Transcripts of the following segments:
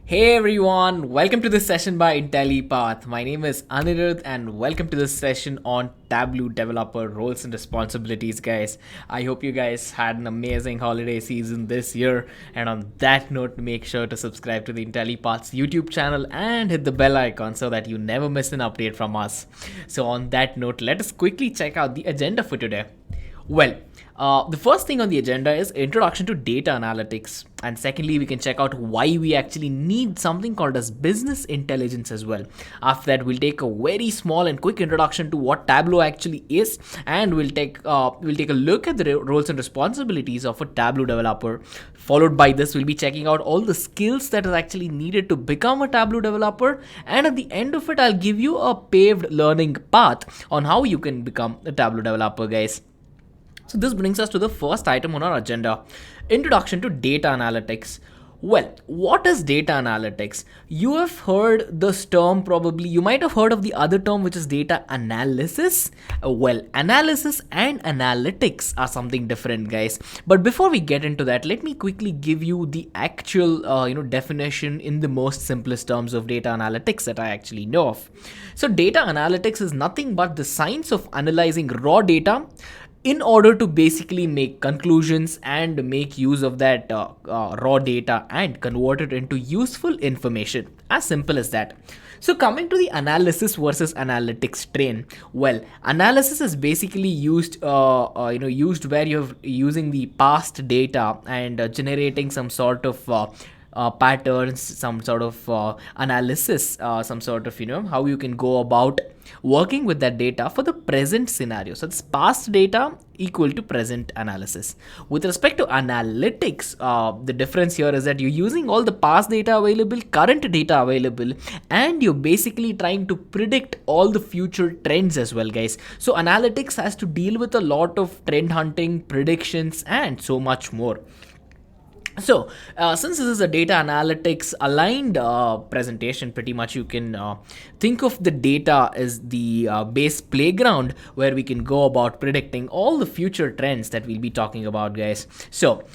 Hey everyone, welcome to this session by Intellipaat. My name is Anirudh and welcome to this session on Tableau Developer roles and responsibilities, guys. I hope you guys had an amazing holiday season this year. And on that note, make sure to subscribe to the Intellipaat's YouTube channel and hit the bell icon so that you never miss an update from us. So, on that note, let us quickly check out the agenda for today. Well, the first thing on the agenda is introduction to data analytics, and secondly, we can check out why we actually need something called as business intelligence as well. After that, we'll take a very small and quick introduction to what Tableau actually is, and we'll take a look at the roles and responsibilities of a Tableau developer. Followed by this, we'll be checking out all the skills that is actually needed to become a Tableau developer, and at the end of it, I'll give you a paved learning path on how you can become a Tableau developer, guys. So this brings us to the first item on our agenda, introduction to data analytics. Well, what is data analytics? You have heard this term probably, you might have heard of the other term which is data analysis. Well, analysis and analytics are something different, guys. But before we get into that, let me quickly give you the actual definition in the most simplest terms of data analytics that I actually know of. So data analytics is nothing but the science of analyzing raw data in order to basically make conclusions and make use of that raw data and convert it into useful information. As simple as that. So coming to the analysis versus analytics train, well, analysis is basically used where you're using the past data and generating some sort of patterns, some sort of analysis, some sort of how you can go about working with that data for the present scenario. So it's past data equal to present analysis. With respect to analytics, the difference here is that you're using all the past data available, current data available, and you're basically trying to predict all the future trends as well, guys. So analytics has to deal with a lot of trend hunting, predictions, and so much more. So, since this is a data analytics aligned presentation, pretty much you can think of the data as the base playground where we can go about predicting all the future trends that we'll be talking about, guys. So,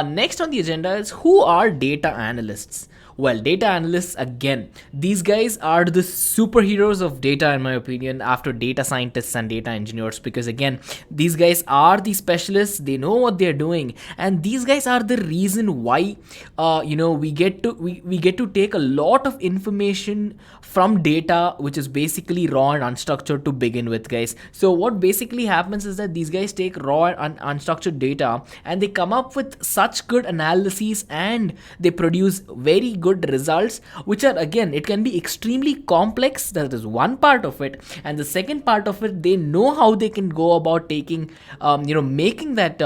next on the agenda is who are data analysts? Well, data analysts, again, these guys are the superheroes of data, in my opinion, after data scientists and data engineers, because again, these guys are the specialists, they know what they're doing, and these guys are the reason why we get to take a lot of information from data which is basically raw and unstructured to begin with, guys. So what basically happens is that these guys take raw and unstructured data and they come up with such good analyses and they produce very good results, which are, again, it can be extremely complex. That is one part of it, and the second part of it, they know how they can go about taking making that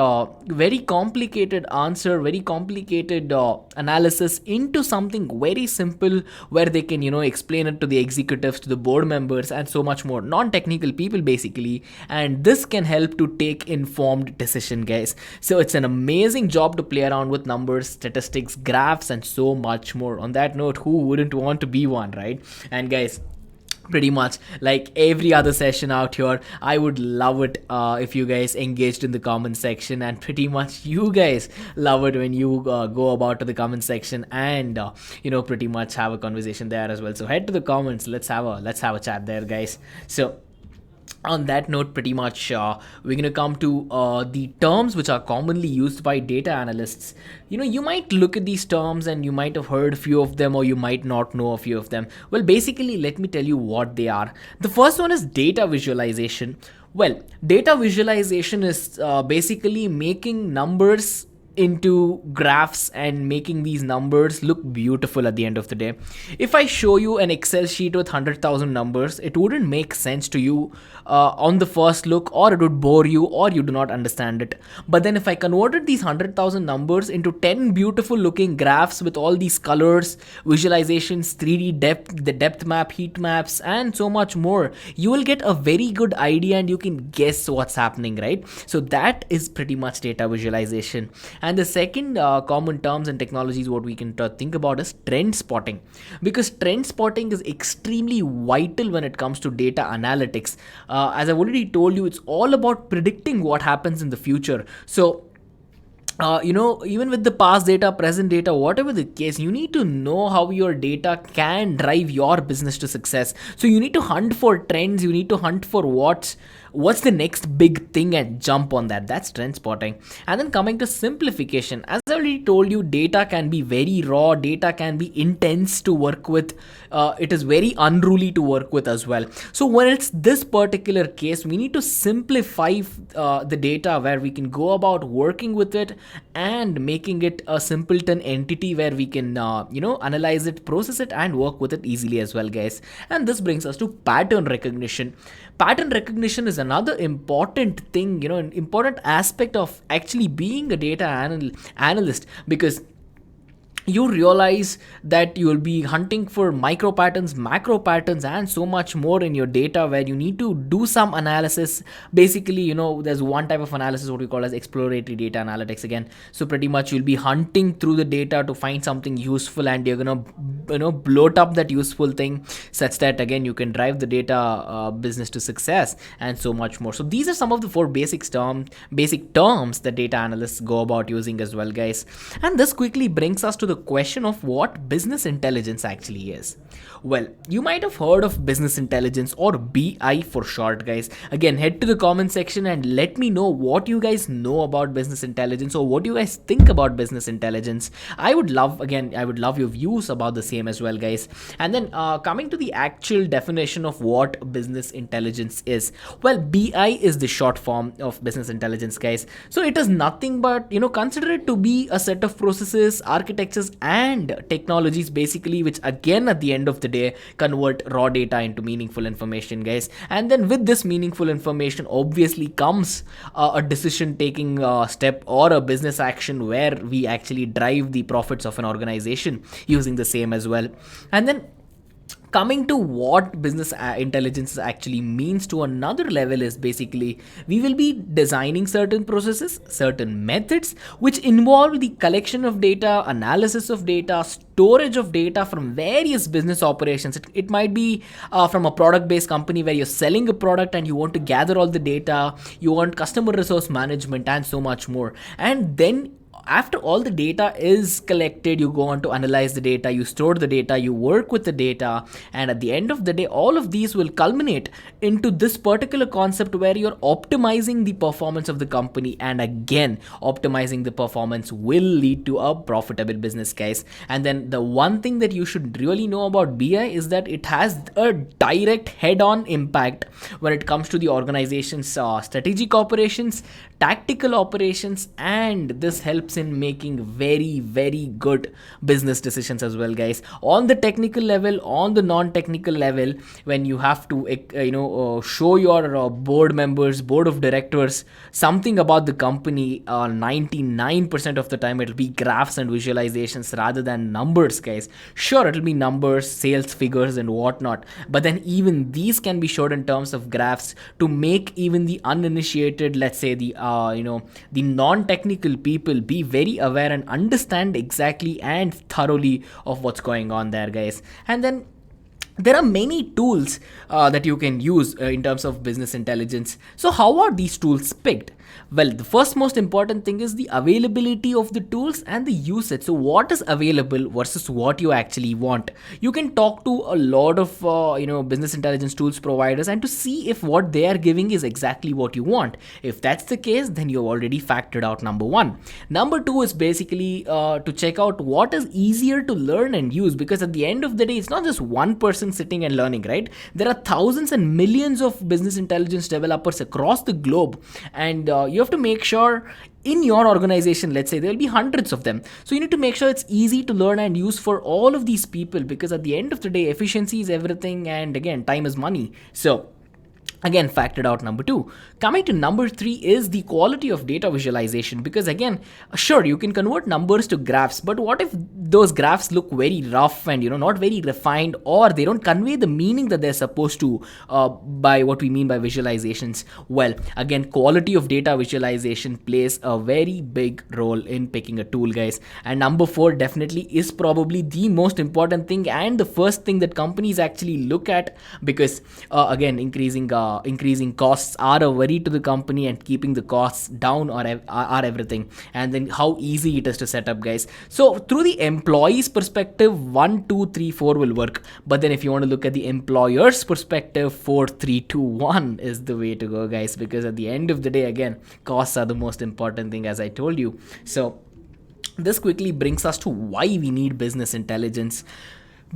very complicated answer, very complicated analysis into something very simple, where they can explain it to the executives, to the board members, and so much more, non-technical people basically, and this can help to take informed decision, guys. So it's an amazing job to play around with numbers, statistics, graphs, and so much more. On that note, who wouldn't want to be one, right? And guys, pretty much like every other session out here, I would love it if you guys engaged in the comment section, and pretty much you guys love it when you go about to the comment section and pretty much have a conversation there as well. So head to the comments, let's have a chat there, guys. So on that note, pretty much we're going to come to the terms which are commonly used by data analysts. You might look at these terms and you might have heard a few of them, or you might not know a few of them. Well, basically, let me tell you what they are. The first one is data visualization. Well, data visualization is basically making numbers into graphs and making these numbers look beautiful at the end of the day. If I show you an Excel sheet with 100,000 numbers, it wouldn't make sense to you on the first look, or it would bore you, or you do not understand it. But then if I converted these 100,000 numbers into 10 beautiful looking graphs with all these colors, visualizations, 3D depth, the depth map, heat maps, and so much more, you will get a very good idea and you can guess what's happening, right? So that is pretty much data visualization. And the second common terms and technologies what we can think about is trend spotting, because trend spotting is extremely vital when it comes to data analytics. As I've already told you, it's all about predicting what happens in the future. So even with the past data, present data, whatever the case, you need to know how your data can drive your business to success. So you need to hunt for trends, you need to hunt for what's the next big thing and jump on that. That's trend spotting. And then coming to simplification, as I already told you, data can be very raw, data can be intense to work with, it is very unruly to work with as well. So when it's this particular case, we need to simplify the data, where we can go about working with it and making it a simpleton entity where we can analyze it, process it, and work with it easily as well, guys. And this brings us to pattern recognition. Pattern recognition is another important thing, an important aspect of actually being a data analyst, because you realize that you will be hunting for micro patterns, macro patterns, and so much more in your data, where you need to do some analysis. Basically, there's one type of analysis what we call as exploratory data analytics again. So pretty much you'll be hunting through the data to find something useful, and you're gonna bloat up that useful thing, such that again you can drive the data business to success, and so much more. So these are some of the four basic terms that data analysts go about using as well, guys. And this quickly brings us to the question of what business intelligence actually is. Well, you might have heard of business intelligence, or BI for short, guys. Again, head to the comment section and let me know what you guys know about business intelligence, or what you guys think about business intelligence. I would love your views about the same as well, guys. And then coming to the actual definition of what business intelligence is. Well, BI is the short form of business intelligence, guys. So it is nothing but, consider it to be a set of processes, architectures, and technologies, basically, which again at the end of the day convert raw data into meaningful information, guys. And then with this meaningful information obviously comes a decision taking step, or a business action, where we actually drive the profits of an organization using the same as well. And then coming to what business intelligence actually means to another level is, basically, we will be designing certain processes, certain methods which involve the collection of data, analysis of data, storage of data from various business operations. It might be from a product based company where you're selling a product and you want to gather all the data, you want customer resource management, and so much more. And then after all the data is collected, you go on to analyze the data, you store the data, you work with the data, and at the end of the day, all of these will culminate into this particular concept where you're optimizing the performance of the company, and again, optimizing the performance will lead to a profitable business, guys. And then the one thing that you should really know about BI is that it has a direct head-on impact when it comes to the organization's strategic operations, tactical operations, and this helps in making very, very good business decisions as well, guys. On the technical level, on the non-technical level, when you have to show your board members, board of directors, something about the company, 99% of the time it'll be graphs and visualizations rather than numbers, guys. Sure, it'll be numbers, sales figures, and whatnot, but then even these can be showed in terms of graphs to make even the uninitiated, let's say the non-technical people, be very aware and understand exactly and thoroughly of what's going on there, guys. And then there are many tools that you can use in terms of business intelligence. So how are these tools picked? Well, the first most important thing is the availability of the tools and the usage. So what is available versus what you actually want. You can talk to a lot of business intelligence tools providers, and to see if what they are giving is exactly what you want. If that's the case, then you've already factored out number one. Number two is basically to check out what is easier to learn and use, because at the end of the day, it's not just one person sitting and learning, right? There are thousands and millions of business intelligence developers across the globe, and you have to make sure in your organization, let's say there will be hundreds of them, so you need to make sure it's easy to learn and use for all of these people, because at the end of the day, efficiency is everything, and again, time is money. So again, factored out number two. Coming to number three is the quality of data visualization, because again, sure, you can convert numbers to graphs, but what if those graphs look very rough and not very refined, or they don't convey the meaning that they're supposed to by what we mean by visualizations? Well, again, quality of data visualization plays a very big role in picking a tool, guys. And number four definitely is probably the most important thing, and the first thing that companies actually look at, because again, increasing increasing costs are a worry to the company, and keeping the costs down are everything. And then how easy it is to set up, guys. So through the employee's perspective, 1 2 3 4 will work, but then if you want to look at the employer's perspective, 4 3 2 1 is the way to go, guys, because at the end of the day, again, costs are the most important thing, as I told you. So this quickly brings us to why we need business intelligence.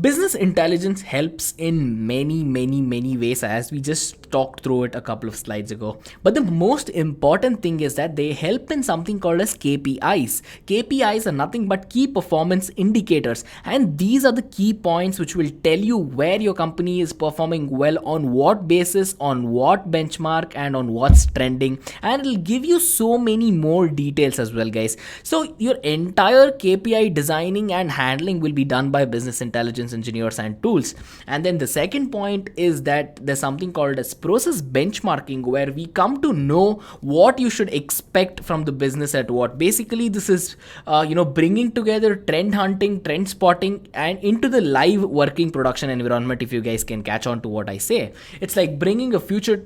Business intelligence helps in many ways, as we just talked through it a couple of slides ago. But the most important thing is that they help in something called as KPIs. KPIs are nothing but key performance indicators, and these are the key points which will tell you where your company is performing well, on what basis, on what benchmark, and on what's trending, and it'll give you so many more details as well, guys. So your entire KPI designing and handling will be done by business intelligence engineers and tools. And then the second point is that there's something called as process benchmarking, where we come to know what you should expect from the business at what. Basically, this is bringing together trend hunting, trend spotting, and into the live working production environment. If you guys can catch on to what I say, it's like bringing a future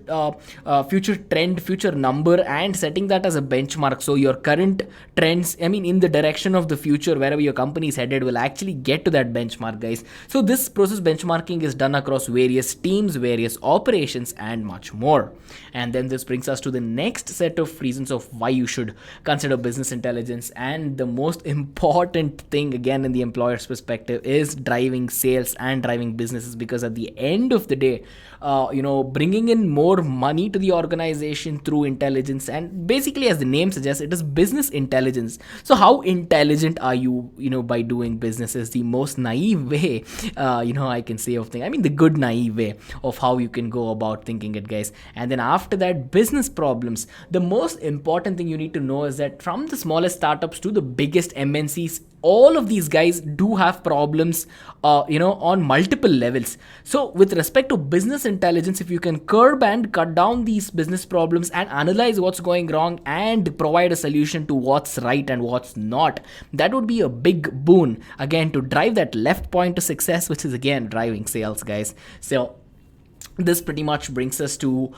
trend, future number, and setting that as a benchmark, so your current trends, in the direction of the future, wherever your company is headed, will actually get to that benchmark, guys. So this process benchmarking is done across various teams, various operations, and much more. And then this brings us to the next set of reasons of why you should consider business intelligence. And the most important thing, again, in the employer's perspective, is driving sales and driving businesses, because at the end of the day, bringing in more money to the organization through intelligence, and basically, as the name suggests, it is business intelligence. So how intelligent are you, by doing business, is the most naive way, I can say of thing. The good naive way of how you can go about thinking it, guys. And then after that, business problems. The most important thing you need to know is that from the smallest startups to the biggest MNCs, all of these guys do have problems, on multiple levels. So with respect to business intelligence, if you can curb and cut down these business problems and analyze what's going wrong and provide a solution to what's right and what's not, that would be a big boon, again, to drive that left point to success, which is again driving sales, guys. So this pretty much brings us to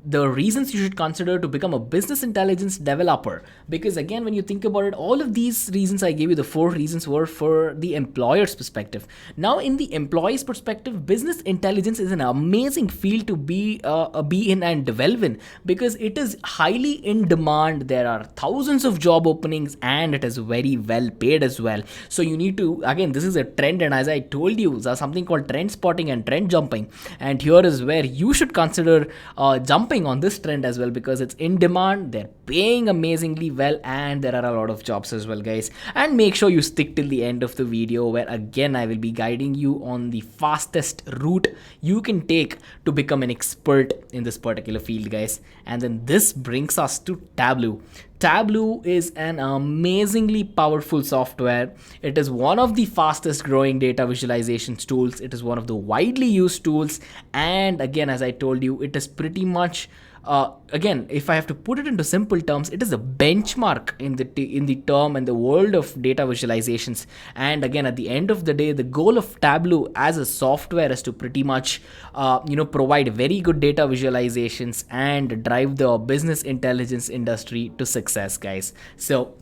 the reasons you should consider to become a business intelligence developer. Because again, when you think about it, all of these reasons I gave you, the 4 reasons, were for the employer's perspective. Now, in the employee's perspective, business intelligence is an amazing field to be in and develop in, because it is highly in demand. There are thousands of job openings, and it is very well paid as well. So you need to, again, this is a trend, and as I told you, there's something called trend spotting and trend jumping. And here is where you should consider jumping on this trend as well, because it's in demand, they're paying amazingly well, and there are a lot of jobs as well, guys. And make sure you stick till the end of the video, where again I will be guiding you on the fastest route you can take to become an expert in this particular field, guys. And then this brings us to Tableau. Tableau is an amazingly powerful software. It is one of the fastest growing data visualizations tools. It is one of the widely used tools. And again, as I told you, it is pretty much again, if I have to put it into simple terms, it is a benchmark in the term and the world of data visualizations. And again, at the end of the day, the goal of Tableau as a software is to pretty much provide very good data visualizations and drive the business intelligence industry to success, guys. So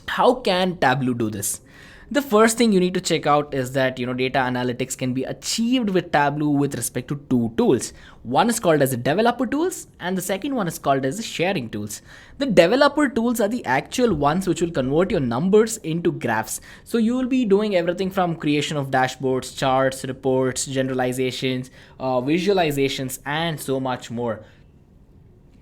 how can Tableau do this? The first thing you need to check out is that data analytics can be achieved with Tableau with respect to 2 tools. One is called as the developer tools, and the second one is called as the sharing tools. The developer tools are the actual ones which will convert your numbers into graphs. So you will be doing everything from creation of dashboards, charts, reports, generalizations, visualizations, and so much more.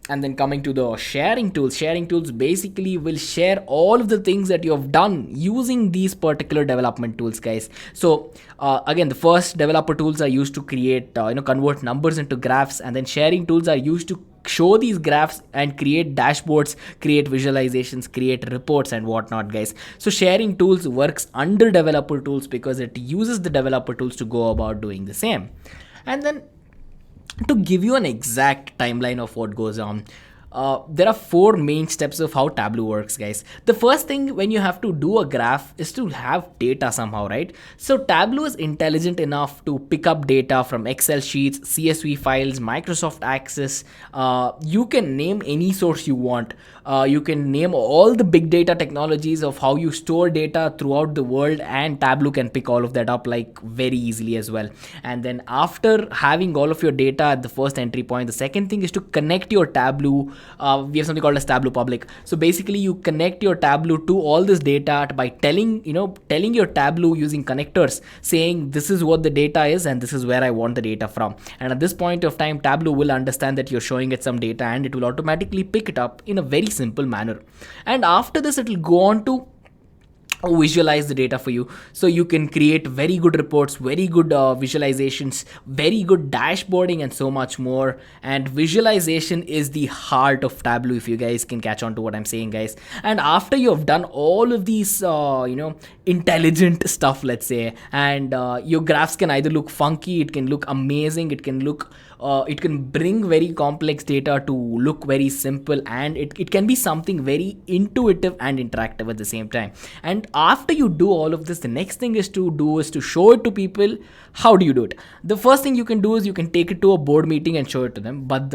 And then coming to the sharing tools basically will share all of the things that you have done using these particular development tools, guys. So again, the first developer tools are used to create, convert numbers into graphs, and then sharing tools are used to show these graphs and create dashboards, create visualizations, create reports, and whatnot, guys. So sharing tools works under developer tools because it uses the developer tools to go about doing the same. And then to give you an exact timeline of what goes on, there are four main steps of how Tableau works, guys. The first thing when you have to do a graph is to have data somehow, right? So Tableau is intelligent enough to pick up data from Excel sheets, CSV files, Microsoft Access. You can name any source you want. You can name all the big data technologies of how you store data throughout the world, and Tableau can pick all of that up like very easily as well. And then after having all of your data at the first entry point, the second thing is to connect your Tableau. We have something called as Tableau public. So basically you connect your Tableau to all this data by telling your Tableau using connectors, saying this is what the data is and this is where I want the data from. And at this point of time, Tableau will understand that you're showing it some data, and it will automatically pick it up in a very simple manner. And after this, it will go on to visualize the data for you, so you can create very good reports, very good visualizations, very good dashboarding, and so much more. And visualization is the heart of Tableau, if you guys can catch on to what I'm saying, guys. And after you have done all of these intelligent stuff, let's say, and your graphs can either look funky, it can look amazing, it can bring very complex data to look very simple, and it can be something very intuitive and interactive at the same time. And after you do all of this, the next thing is to show it to people. How do you do it? The first thing you can do is you can take it to a board meeting and show it to them. But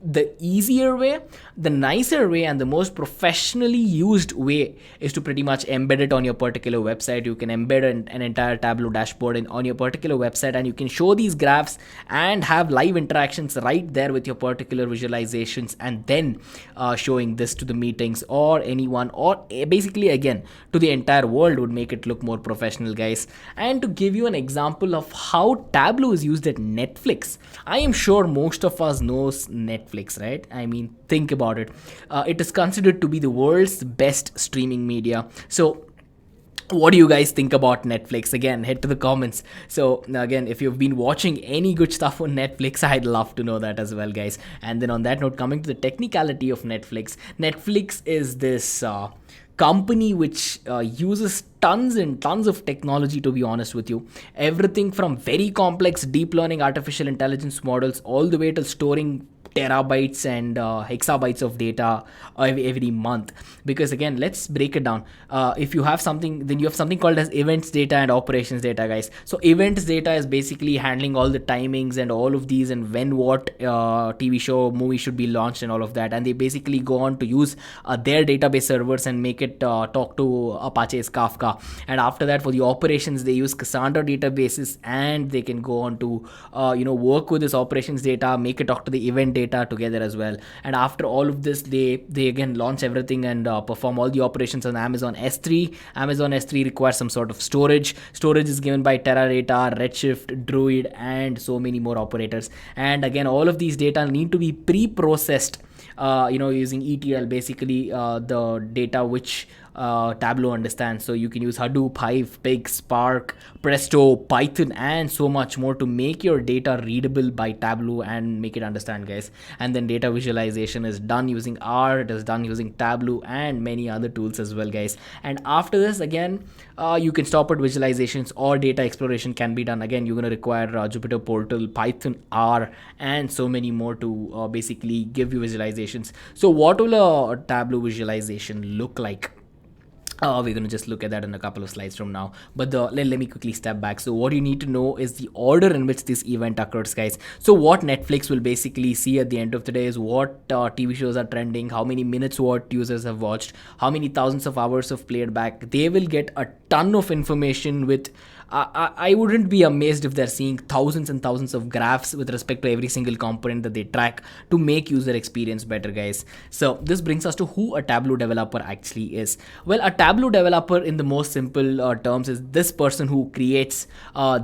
the easier way, the nicer way, and the most professionally used way is to pretty much embed it on your particular website. You can embed an entire Tableau dashboard on your particular website, and you can show these graphs and have live interactions right there with your particular visualizations, and then showing this to the meetings or anyone, or basically again to the entire world, would make it look more professional, guys. And to give you an example of how Tableau is used at Netflix, I am sure most of us knows Netflix, right? I mean, think about it. It is considered to be the world's best streaming media. So what do you guys think about Netflix? Again, head to the comments. So again, if you've been watching any good stuff on Netflix, I'd love to know that as well, guys. And then on that note, coming to the technicality of Netflix is this company which uses tons and tons of technology, to be honest with you. Everything from very complex deep learning artificial intelligence models all the way to storing terabytes and hexabytes of data every month. Because again, let's break it down. If you have something, then you have something called as events data and operations data, guys. So events data is basically handling all the timings and all of these, and when what TV show, movie should be launched and all of that. And they basically go on to use their database servers and make it talk to Apache's Kafka. And after that, for the operations, they use Cassandra databases, and they can go on to work with this operations data, make it talk to the event data together as well. And after all of this, they again launch everything and perform all the operations on Amazon S3. Amazon S3 requires some sort of storage. Storage is given by Teradata, Redshift, Druid, and so many more operators. And again, all of these data need to be pre-processed using ETL, basically the data which Tableau understands. So you can use Hadoop, Hive, Pig, Spark, Presto, Python, and so much more to make your data readable by Tableau and make it understand, guys. And then data visualization is done using R, it is done using Tableau and many other tools as well, guys. And after this, again, you can stop at visualizations, or data exploration can be done. Again, you're going to require Jupyter Portal, Python, R, and so many more to basically give you visualizations. So what will a Tableau visualization look like? We're going to just look at that in a couple of slides from now. But let me quickly step back. So what you need to know is the order in which this event occurs, guys. So what Netflix will basically see at the end of the day is what TV shows are trending, how many minutes what users have watched, how many thousands of hours of played back. They will get a ton of information with I wouldn't be amazed if they're seeing thousands and thousands of graphs with respect to every single component that they track to make user experience better, guys. So this brings us to who a Tableau developer actually is. Well, a Tableau developer in the most simple terms is this person who creates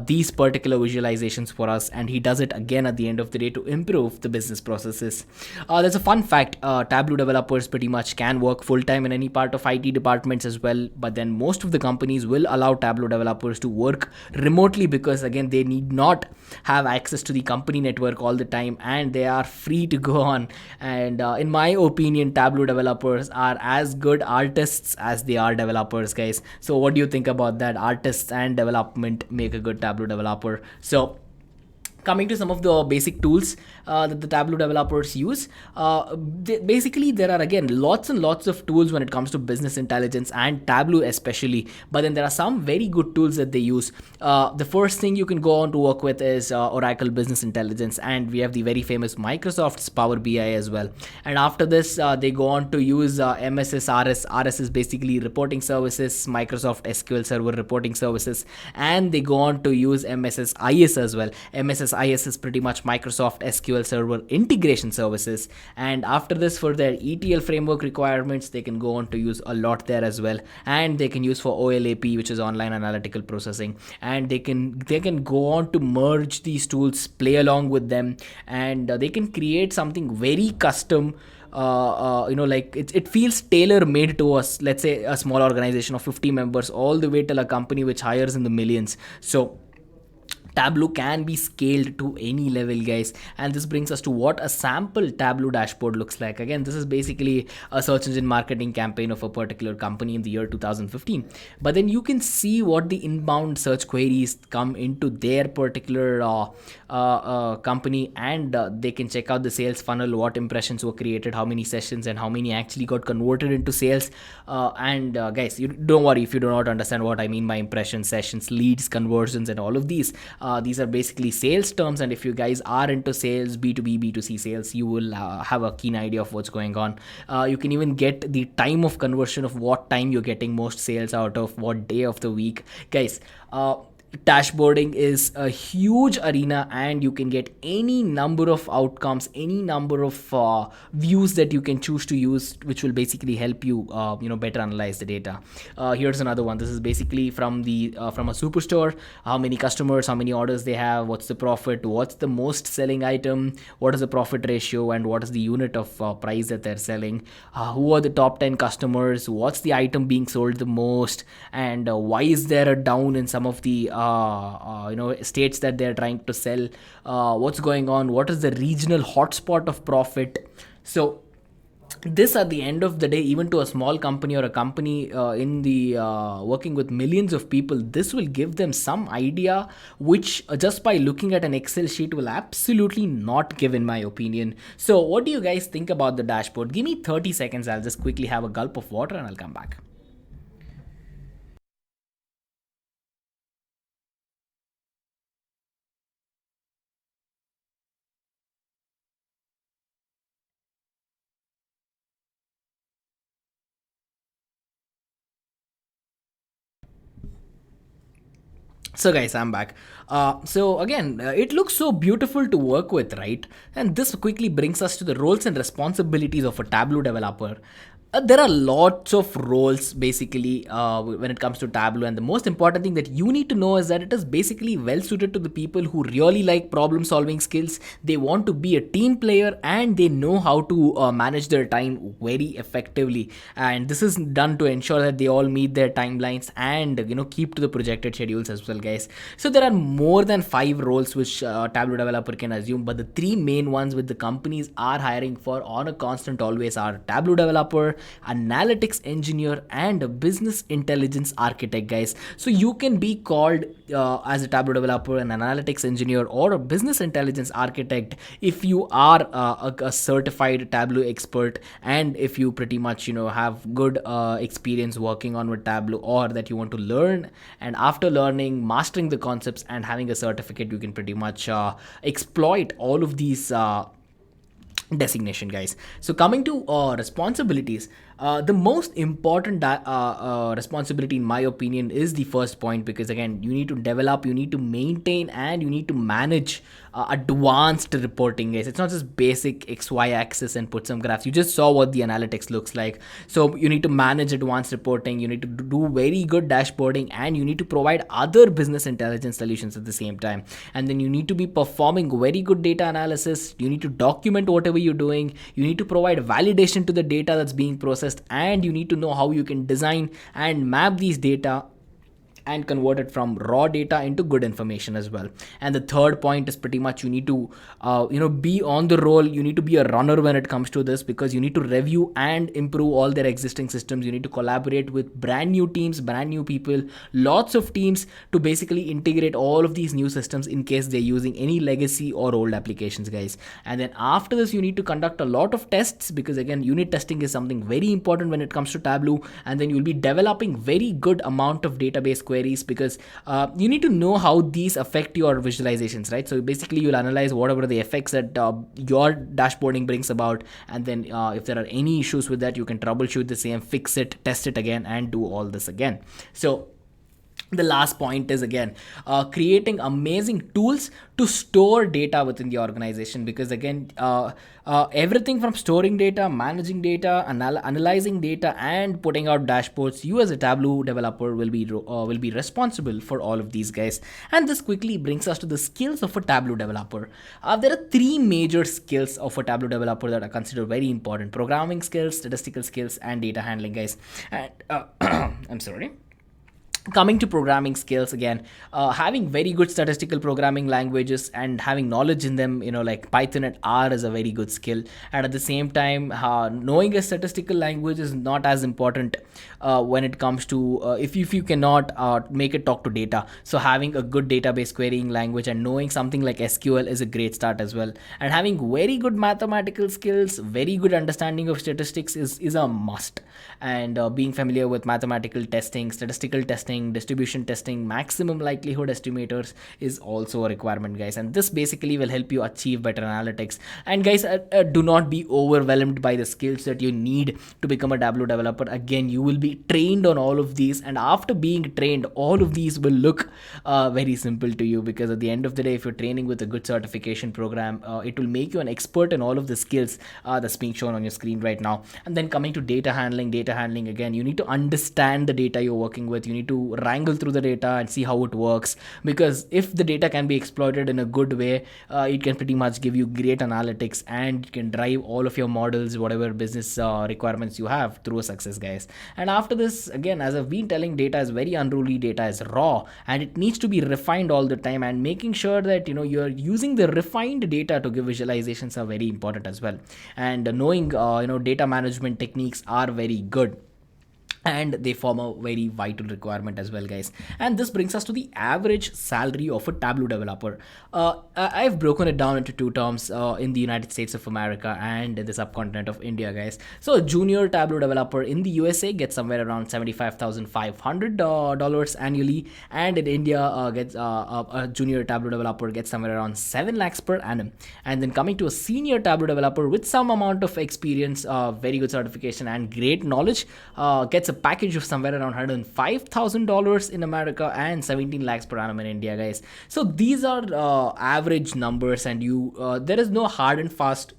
these particular visualizations for us, and he does it again at the end of the day to improve the business processes. There's a fun fact, Tableau developers pretty much can work full-time in any part of IT departments as well, but then most of the companies will allow Tableau developers to work remotely because again they need not have access to the company network all the time, and they are free to go on. And in my opinion, Tableau developers are as good artists as they are developers, guys. So what do you think about that? Artists and development make a good Tableau developer. So Coming to some of the basic tools that the Tableau developers use, basically there are again lots and lots of tools when it comes to business intelligence and Tableau especially. But then there are some very good tools that they use. The first thing you can go on to work with is Oracle Business Intelligence, and we have the very famous Microsoft's Power BI as well. And after this, they go on to use MSSRS. RS is basically reporting services, Microsoft SQL Server reporting services, and they go on to use MSSIS as well. MSSIS is pretty much Microsoft SQL Server integration services. And after this, for their ETL framework requirements, they can go on to use a lot there as well. And they can use for OLAP, which is online analytical processing. And they can go on to merge these tools, play along with them, and they can create something very custom. Like it feels tailor made to us, let's say a small organization of 50 members all the way till a company which hires in the millions. So Tableau can be scaled to any level, guys. And this brings us to what a sample Tableau dashboard looks like. Again, this is basically a search engine marketing campaign of a particular company in the year 2015. But then you can see what the inbound search queries come into their particular company, and they can check out the sales funnel, what impressions were created, how many sessions, and how many actually got converted into sales. Guys, you don't worry if you do not understand what I mean by impressions, sessions, leads, conversions, and all of these. These are basically sales terms, and if you guys are into sales, B2B, B2C sales, you will have a keen idea of what's going on. You can even get the time of conversion of what time you're getting most sales out of, what day of the week. Guys, dashboarding is a huge arena, and you can get any number of outcomes, any number of views that you can choose to use, which will basically help you better analyze the data. Here's another one. This is basically from a superstore. How many customers, how many orders they have, what's the profit, what's the most selling item, what is the profit ratio, and what is the unit of price that they're selling, who are the top 10 customers, what's the item being sold the most, and why is there a down in some of the states that they're trying to sell, what's going on, what is the regional hotspot of profit. So this, at the end of the day, even to a small company or a company in the working with millions of people, this will give them some idea which just by looking at an Excel sheet will absolutely not give, in my opinion. So what do you guys think about the dashboard? Give me 30 seconds. I'll just quickly have a gulp of water and I'll come back. So guys, I'm back. So again, it looks so beautiful to work with, right? And this quickly brings us to the roles and responsibilities of a Tableau developer. There are lots of roles basically when it comes to Tableau, and the most important thing that you need to know is that it is basically well suited to the people who really like problem solving skills. They want to be a team player, and they know how to manage their time very effectively. And this is done to ensure that they all meet their timelines and keep to the projected schedules as well, guys. So there are more than 5 roles which Tableau developer can assume, but the 3 main ones with the companies are hiring for on a constant always are Tableau developer, analytics engineer, and a business intelligence architect, guys. So you can be called as a Tableau developer, an analytics engineer, or a business intelligence architect if you are a certified Tableau expert, and if you pretty much have good experience working on with Tableau, or that you want to learn, and after learning, mastering the concepts and having a certificate, you can pretty much exploit all of these designation, guys. So coming to responsibilities, the most important responsibility in my opinion is the first point, because again, you need to develop, you need to maintain, and you need to manage advanced reporting, guys. It's not just basic XY axis and put some graphs. You just saw what the analytics looks like. So you need to manage advanced reporting, you need to do very good dashboarding, and you need to provide other business intelligence solutions at the same time. And then you need to be performing very good data analysis, you need to document whatever you're doing, you need to provide validation to the data that's being processed, and you need to know how you can design and map these data and convert it from raw data into good information as well. And the third point is pretty much you need to be on the roll. You need to be a runner when it comes to this, because you need to review and improve all their existing systems. You need to collaborate with brand new teams, brand new people, lots of teams, to basically integrate all of these new systems in case they're using any legacy or old applications, guys. And then after this, you need to conduct a lot of tests, because again, unit testing is something very important when it comes to Tableau. And then you'll be developing very good amount of database queries, because you need to know how these affect your visualizations, right? So basically you'll analyze whatever the effects that your dashboarding brings about, and then if there are any issues with that, you can troubleshoot the same, fix it, test it again, and do all this again. So the last point is again creating amazing tools to store data within the organization, because again everything from storing data, managing data, analyzing data, and putting out dashboards, you as a Tableau developer will be responsible for all of these, guys. And this quickly brings us to the skills of a Tableau developer. There are three major skills of a Tableau developer that are considered very important: programming skills, statistical skills, and data handling, guys. And I'm sorry, coming to programming skills, again having very good statistical programming languages and having knowledge in them, like Python and R, is a very good skill. And at the same time, knowing a statistical language is not as important when it comes to if you cannot make it talk to data. So having a good database querying language and knowing something like SQL is a great start as well. And having very good mathematical skills, very good understanding of statistics is a must. And being familiar with mathematical testing, statistical testing, distribution testing, maximum likelihood estimators is also a requirement, guys. And this basically will help you achieve better analytics. And guys, do not be overwhelmed by the skills that you need to become a Tableau developer. Again, you will be trained on all of these, and after being trained, all of these will look very simple to you, because at the end of the day, if you're training with a good certification program, it will make you an expert in all of the skills that's being shown on your screen right now. And then coming to data handling, again, you need to understand the data you're working with. You need to wrangle through the data and see how it works, because if the data can be exploited in a good way, it can pretty much give you great analytics, and you can drive all of your models, whatever business requirements you have, through a success, guys. And after this, again, as I've been telling, data is very unruly, data is raw, and it needs to be refined all the time. And making sure that you're using the refined data to give visualizations are very important as well. And knowing data management techniques are very good, and they form a very vital requirement as well, guys. And this brings us to the average salary of a Tableau developer. I've broken it down into two terms in the United States of America and in the subcontinent of India, guys. So a junior Tableau developer in the USA gets somewhere around $75,500 annually, and in India gets a junior Tableau developer gets somewhere around 7 lakhs per annum. And then coming to a senior Tableau developer with some amount of experience, very good certification, and great knowledge, gets a package of somewhere around $105,000 in America and 17 lakhs per annum in India, guys. So these are average numbers, and there is no hard and fast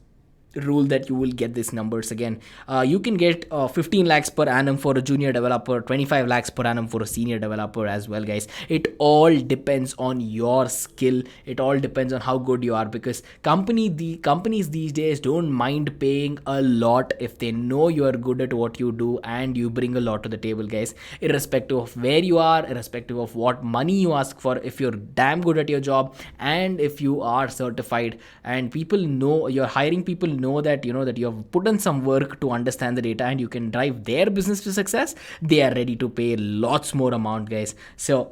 rule that you will get these numbers. Again, you can get 15 lakhs per annum for a junior developer, 25 lakhs per annum for a senior developer as well, guys. It all depends on your skill. It all depends on how good you are, because companies these days don't mind paying a lot if they know you are good at what you do and you bring a lot to the table, guys. Irrespective of where you are, irrespective of what money you ask for, if you're damn good at your job and if you are certified, and people know you're hiring, people know that you have put in some work to understand the data and you can drive their business to success, they are ready to pay lots more amount, guys. So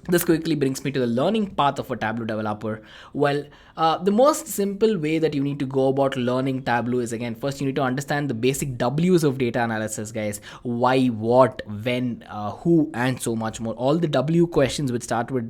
this quickly brings me to the learning path of a Tableau developer. Well, the most simple way that you need to go about learning Tableau is, again, first you need to understand the basic W's of data analysis, guys. Why, what, when, who, and so much more. All the questions which start with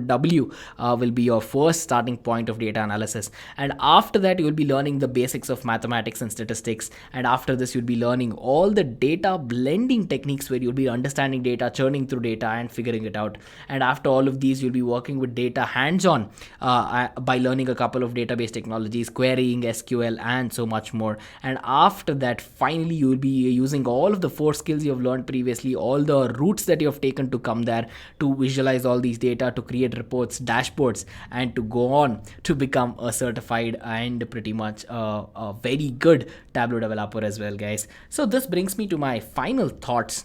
W will be your first starting point of data analysis. And after that, you will be learning the basics of mathematics and statistics. And after this, you'll be learning all the data blending techniques, where you'll be understanding data, churning through data, and figuring it out. And after all of these, you'll be working with data hands-on by learning a couple of database technologies, querying, SQL, and so much more. And after that, finally, you'll be using all of the 4 skills you've learned previously, all the routes that you've taken to come there, to visualize all these data, to create reports, dashboards, and to go on to become a certified and pretty much a very good Tableau developer as well, guys. So this brings me to my final thoughts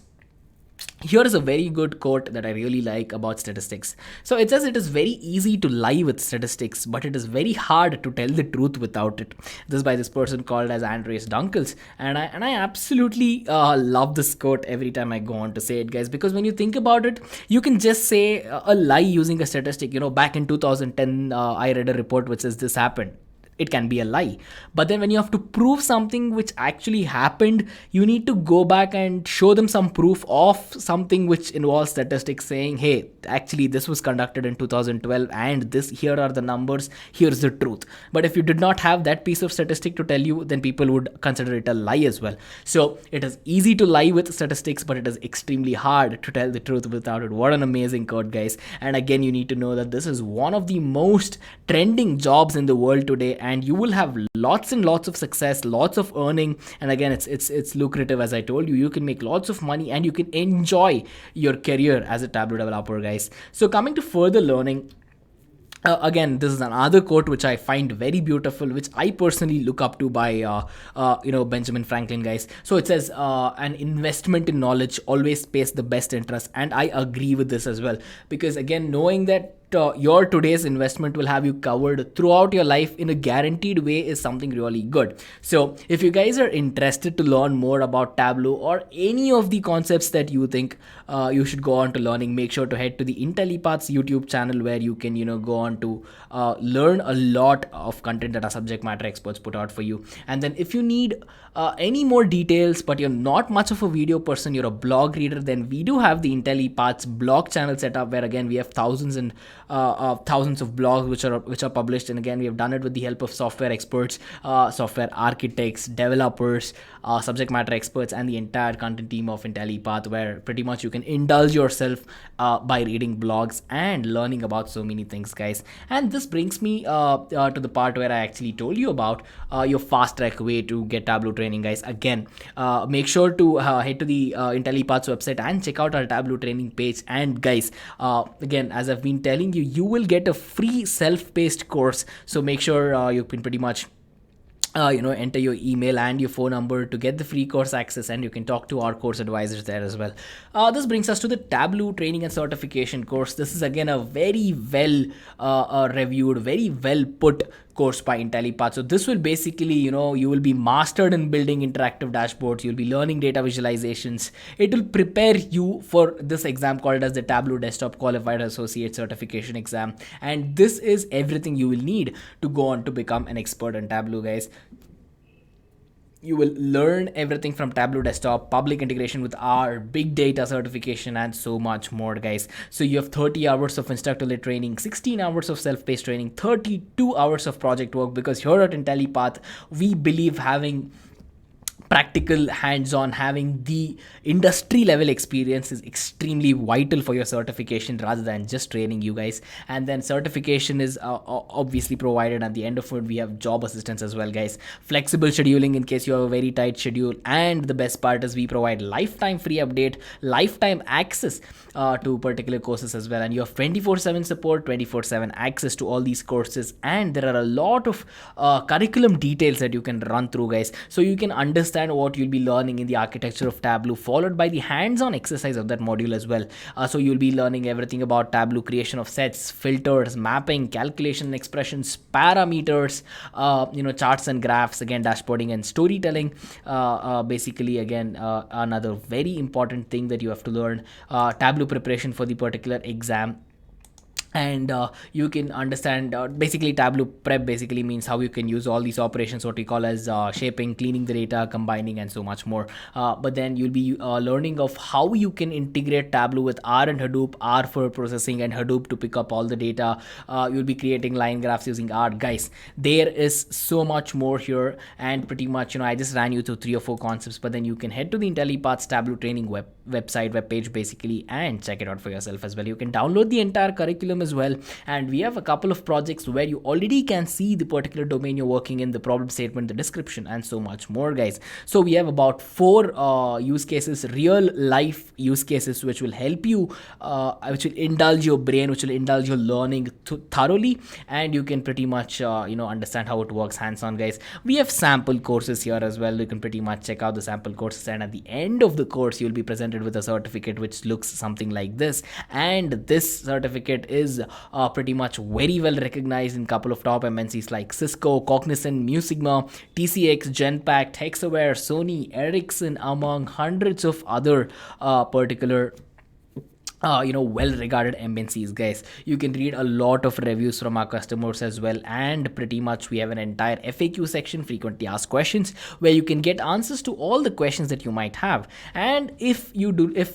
Here is a very good quote that I really like about statistics. So it says it is very easy to lie with statistics, but it is very hard to tell the truth without it. This is by this person called as Andreas Dunkels, and I absolutely love this quote every time I go on to say it, guys. Because when you think about it, you can just say a lie using a statistic. Back in 2010, I read a report which says this happened. It can be a lie, but then when you have to prove something which actually happened, you need to go back and show them some proof of something which involves statistics, saying, hey, actually this was conducted in 2012 and this, here are the numbers, here's the truth. But if you did not have that piece of statistic to tell you, then people would consider it a lie as well. So it is easy to lie with statistics, but it is extremely hard to tell the truth without it. What an amazing quote, guys. And again, you need to know that this is one of the most trending jobs in the world today, and you will have lots and lots of success, lots of earning, and again, it's lucrative. As I told you, you can make lots of money and you can enjoy your career as a Tableau developer, guys. So coming to further learning, again, this is another quote which I find very beautiful, which I personally look up to, by Benjamin Franklin, guys. So it says, an investment in knowledge always pays the best interest, and I agree with this as well, because again, knowing that your today's investment will have you covered throughout your life in a guaranteed way is something really good. So if you guys are interested to learn more about Tableau or any of the concepts that you think you should go on to learning, make sure to head to the Intellipaat's YouTube channel, where you can go on to learn a lot of content that our subject matter experts put out for you. And then if you need any more details, but you're not much of a video person, you're a blog reader, then we do have the Intellipaat's blog channel set up, where again we have thousands and thousands of blogs which are published. And again, we have done it with the help of software experts, software architects, developers, subject matter experts, and the entire content team of Intellipaat, where pretty much you can indulge yourself by reading blogs and learning about so many things, guys. And this brings me to the part where I actually told you about your fast track way to get Tableau training, guys. Again, make sure to head to the Intellipaat's website and check out our Tableau training page. And guys, again, as I've been telling you, you will get a free self-paced course. So make sure you can pretty much enter your email and your phone number to get the free course access, and you can talk to our course advisors there as well. This brings us to the Tableau training and certification course. This is again a very well reviewed, very well put course by Intellipaat. So this will basically, you will be mastered in building interactive dashboards. You'll be learning data visualizations. It will prepare you for this exam called as the Tableau Desktop Qualified Associate Certification exam. And this is everything you will need to go on to become an expert in Tableau, guys. You will learn everything from Tableau Desktop, public integration with R, big data certification, and so much more, guys. So you have 30 hours of instructor-led training, 16 hours of self-paced training, 32 hours of project work, because here at Intellipaat, we believe having practical, hands-on, having the industry level experience is extremely vital for your certification rather than just training you, guys. And then certification is obviously provided. At the end of it, we have job assistance as well, guys. Flexible scheduling in case you have a very tight schedule, and the best part is we provide lifetime free update, lifetime access to particular courses as well. And you have 24/7 support, 24/7 access to all these courses, and there are a lot of curriculum details that you can run through, guys, so you can understand what you'll be learning in the architecture of Tableau, followed by the hands-on exercise of that module as well. So you'll be learning everything about Tableau creation of sets, filters, mapping, calculation, expressions, parameters, charts and graphs, again, dashboarding and storytelling. Basically, again, another very important thing that you have to learn, Tableau preparation for the particular exam. And you can understand basically Tableau prep basically means how you can use all these operations, what we call as shaping, cleaning the data, combining, and so much more. But then you'll be learning of how you can integrate Tableau with R and Hadoop, R for processing and Hadoop to pick up all the data. You'll be creating line graphs using R. Guys, there is so much more here, and pretty much, I just ran you through 3 or 4 concepts, but then you can head to the Intellipaat's Tableau training webpage basically and check it out for yourself as well. You can download the entire curriculum as well, and we have a couple of projects where you already can see the particular domain you're working in, the problem statement, the description, and so much more, guys. So we have about 4 use cases, real life use cases, which will help you, which will indulge your brain, which will indulge your learning thoroughly, and you can pretty much understand how it works hands-on, guys. We have sample courses here as well. You can pretty much check out the sample courses, and at the end of the course you'll be presented presented with a certificate which looks something like this. And this certificate is pretty much very well recognized in a couple of top MNCs like Cisco, Cognizant, Mu Sigma, TCX, Genpact, Hexaware, Sony, Ericsson, among hundreds of other particular well-regarded MNCs, guys. You can read a lot of reviews from our customers as well, and pretty much we have an entire FAQ section, frequently asked questions, where you can get answers to all the questions that you might have. And if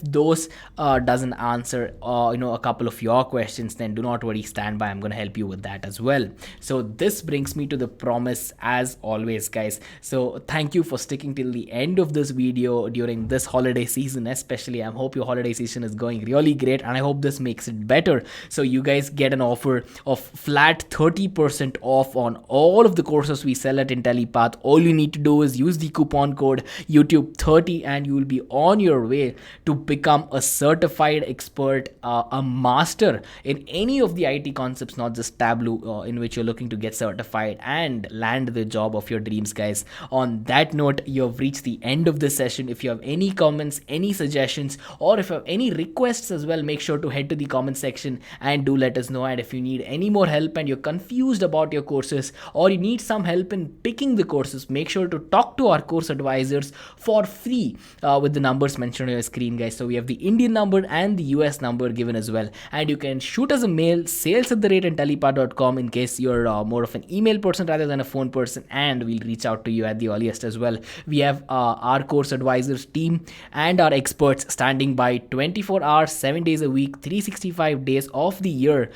those doesn't answer a couple of your questions, then do not worry, stand by, I'm going to help you with that as well. So this brings me to the promise as always, guys. So thank you for sticking till the end of this video during this holiday season, especially. I hope your holiday season is going really great, and I hope this makes it better. So you guys get an offer of flat 30% off on all of the courses we sell at Intellipaat. All you need to do is use the coupon code YouTube30 and you will be on your way to become a certified expert, a master in any of the IT concepts, not just Tableau, in which you're looking to get certified and land the job of your dreams, guys. On that note, you have reached the end of this session. If you have any comments, any suggestions, or if you have any requests as well, make sure to head to the comment section and do let us know. And if you need any more help and you're confused about your courses, or you need some help in picking the courses, make sure to talk to our course advisors for free with the numbers mentioned on your screen, guys. So we have the Indian number and the US number given as well, and you can shoot us a mail, sales@intellipaat.com, in case you're more of an email person rather than a phone person, and we'll reach out to you at the earliest as well. We have our course advisors team and our experts standing by 24 hours, 7 days a week, 365 days of the year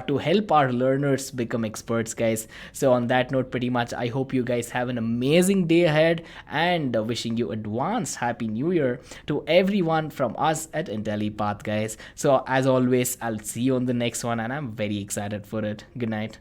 to help our learners become experts, guys. So on that note, pretty much I hope you guys have an amazing day ahead, and wishing you advance happy new year to everyone from us at Intellipaat, guys. So as always, I'll see you on the next one, and I'm very excited for it. Good night.